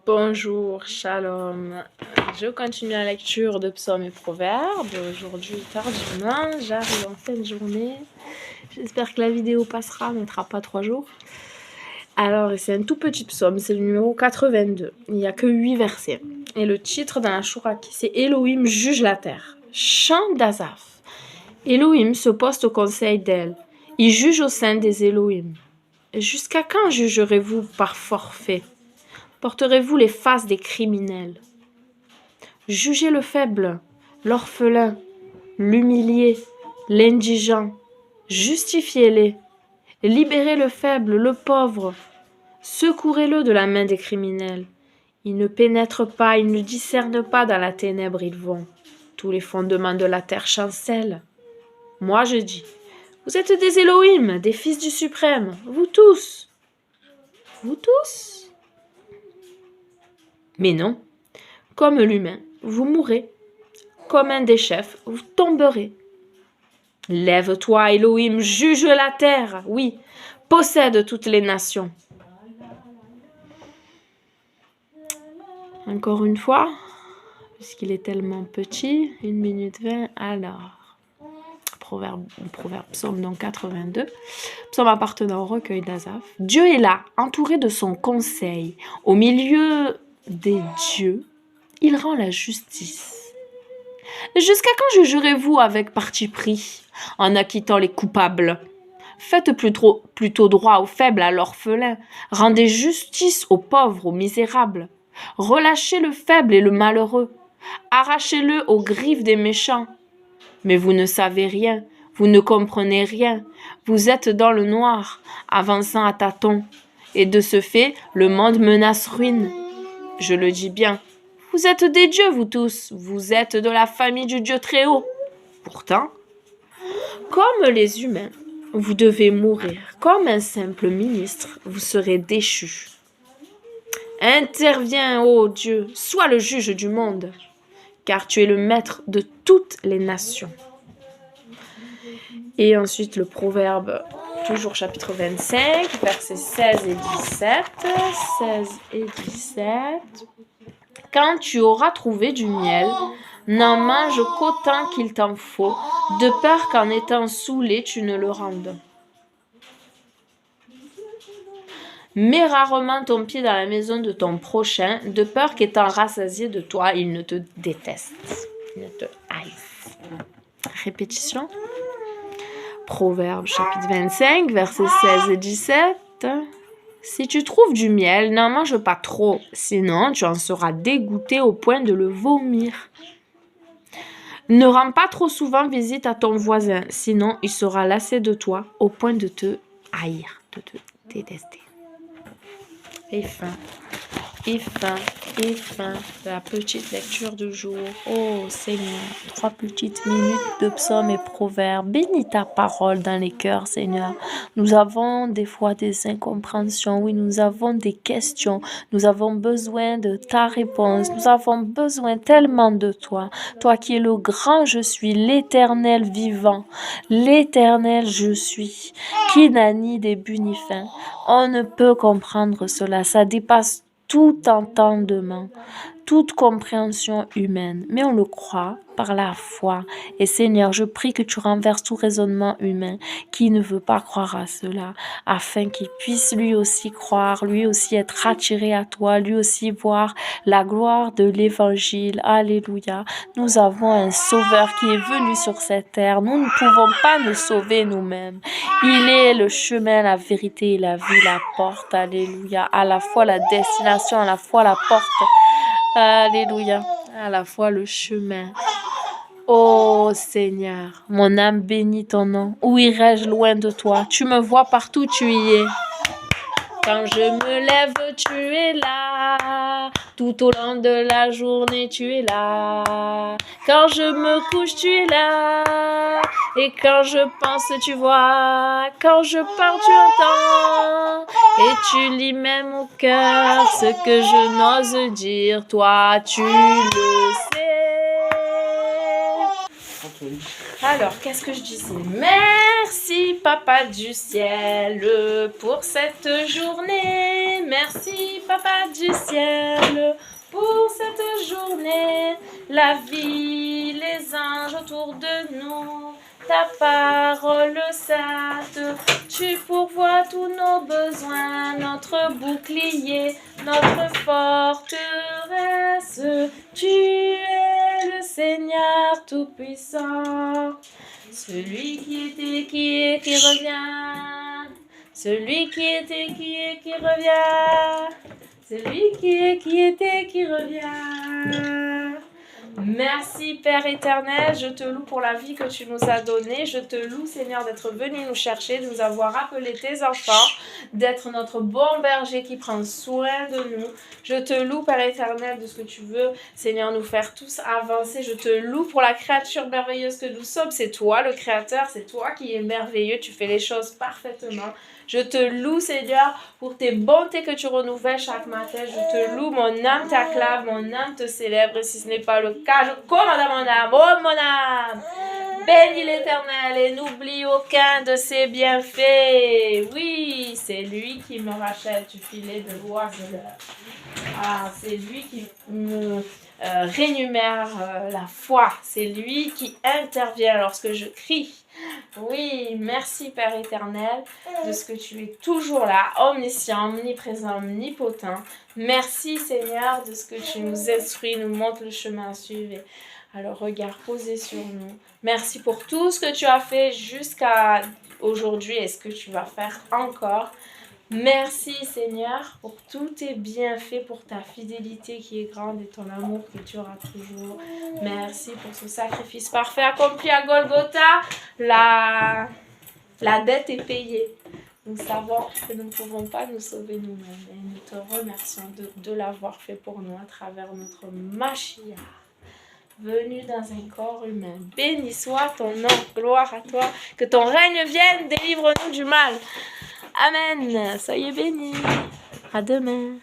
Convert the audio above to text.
Bonjour, shalom. Je continue la lecture de Psaumes et Proverbes. Aujourd'hui, tardivement, j'arrive en fin de journée. J'espère que la vidéo passera, ne mettra pas 3 jours. Alors, c'est un tout petit psaume, c'est le numéro 82. Il n'y a que 8 versets. Et le titre dans la Chouraki, c'est Elohim juge la terre. Chant d'Azaph. Elohim se poste au conseil d'elle. Il juge au sein des Elohim. Jusqu'à quand jugerez-vous par forfait? Porterez-vous les faces des criminels? Jugez le faible, l'orphelin, l'humilié, l'indigent. Justifiez-les. Libérez le faible, le pauvre. Secourez-le de la main des criminels. Ils ne pénètrent pas, ils ne discernent pas, dans la ténèbre ils vont. Tous les fondements de la terre chancellent. Moi je dis, vous êtes des Elohim, des fils du Suprême, vous tous. Vous tous? Mais non, comme l'humain, vous mourrez. Comme un des chefs, vous tomberez. Lève-toi, Elohim, juge la terre, oui, possède toutes les nations. Encore une fois, puisqu'il est tellement petit, 1 minute 20, alors... Proverbe, psaume donc 82, psaume appartenant au recueil d'Azaph. Dieu est là, entouré de son conseil. Au milieu des dieux, il rend la justice. Jusqu'à quand jugerez-vous avec parti pris, en acquittant les coupables? Faites plutôt droit aux faibles, à l'orphelin. Rendez justice aux pauvres, aux misérables. Relâchez le faible et le malheureux. Arrachez-le aux griffes des méchants. Mais vous ne savez rien, vous ne comprenez rien. Vous êtes dans le noir, avançant à tâtons. Et de ce fait, le monde menace ruine. Je le dis bien. Vous êtes des dieux, vous tous. Vous êtes de la famille du Dieu très haut. Pourtant, comme les humains, vous devez mourir. Comme un simple ministre, vous serez déchu. Interviens, ô Dieu, sois le juge du monde, car tu es le maître de toutes les nations. Et ensuite le proverbe, toujours chapitre 25, versets 16 et 17. 16 et 17. Quand tu auras trouvé du miel, n'en mange qu'autant qu'il t'en faut, de peur qu'en étant saoulé, tu ne le rendes. Mets rarement ton pied dans la maison de ton prochain, de peur qu'étant rassasié de toi, il ne te déteste, il ne te haïsse. Répétition. Proverbe chapitre 25, versets 16 et 17. Si tu trouves du miel, n'en mange pas trop, sinon tu en seras dégoûté au point de le vomir. Ne rends pas trop souvent visite à ton voisin, sinon il sera lassé de toi au point de te haïr, de te détester. Et fin, la petite lecture du jour. Oh Seigneur, 3 petites minutes de psaumes et proverbes. Bénis ta parole dans les cœurs, Seigneur. Nous avons des fois des incompréhensions, oui, nous avons des questions. Nous avons besoin de ta réponse. Nous avons besoin tellement de toi. Toi qui es le grand je suis, l'éternel vivant. L'éternel je suis, qui n'a ni début ni fin. On ne peut comprendre cela, ça dépasse tout entendement, toute compréhension humaine, mais on le croit par la foi. Et Seigneur, je prie que tu renverses tout raisonnement humain qui ne veut pas croire à cela, afin qu'il puisse lui aussi croire, lui aussi être attiré à toi, lui aussi voir la gloire de l'évangile. Alléluia. Nous avons un sauveur qui est venu sur cette terre. Nous ne pouvons pas nous sauver nous-mêmes. Il est le chemin, la vérité et la vie, la porte. Alléluia. À la fois la destination, à la fois la porte. Alléluia. À la fois le chemin. Oh Seigneur, mon âme bénit ton nom. Où irai-je loin de toi? Tu me vois partout, tu y es. Quand je me lève, tu es là. Tout au long de la journée, tu es là. Quand je me couche, tu es là. Et quand je pense, tu vois. Quand je pars, tu entends. Et tu lis même au cœur ce que je n'ose dire. Toi, tu le sais. Alors, qu'est-ce que je disais? Mais Merci, Papa du ciel, pour cette journée. Merci, Papa du ciel, pour cette journée. La vie, les anges autour de nous. Ta parole sainte, tu pourvois tous nos besoins, notre bouclier, notre forteresse. Tu es le Seigneur Tout-Puissant, celui qui était, qui est, qui revient. Celui qui était, qui est, qui revient. Celui qui est, qui était, qui revient. Merci Père éternel, je te loue pour la vie que tu nous as donnée. Je te loue Seigneur d'être venu nous chercher, de nous avoir appelés tes enfants, d'être notre bon berger qui prend soin de nous. Je te loue Père éternel de ce que tu veux Seigneur nous faire tous avancer. Je te loue pour la créature merveilleuse que nous sommes. C'est toi le créateur, c'est toi qui es merveilleux, tu fais les choses parfaitement. Je te loue, Seigneur, pour tes bontés que tu renouvelles chaque matin. Je te loue, mon âme t'acclame, mon âme te célèbre. Et si ce n'est pas le cas, je commande à mon âme. Oh, mon âme! Bénis l'Éternel et n'oublie aucun de ses bienfaits. Oui, c'est lui qui me rachète du filet de l'oiseleur. Ah, c'est lui qui me rémunère la foi. C'est lui qui intervient lorsque je crie. Oui, merci Père éternel de ce que tu es toujours là, omniscient, omniprésent, omnipotent. Merci Seigneur de ce que tu nous instruis, nous montres le chemin à suivre. Et le regard posé sur nous. Merci pour tout ce que tu as fait jusqu'à aujourd'hui et ce que tu vas faire encore. Merci Seigneur pour tous tes bienfaits, pour ta fidélité qui est grande et ton amour que tu auras toujours. Merci pour ce sacrifice parfait accompli à Golgotha. La dette est payée. Nous savons que nous ne pouvons pas nous sauver nous-mêmes et nous te remercions de l'avoir fait pour nous à travers notre Mashiach, venu dans un corps humain. Béni soit ton nom, gloire à toi, que ton règne vienne, délivre-nous du mal. Amen. Soyez bénis. À demain.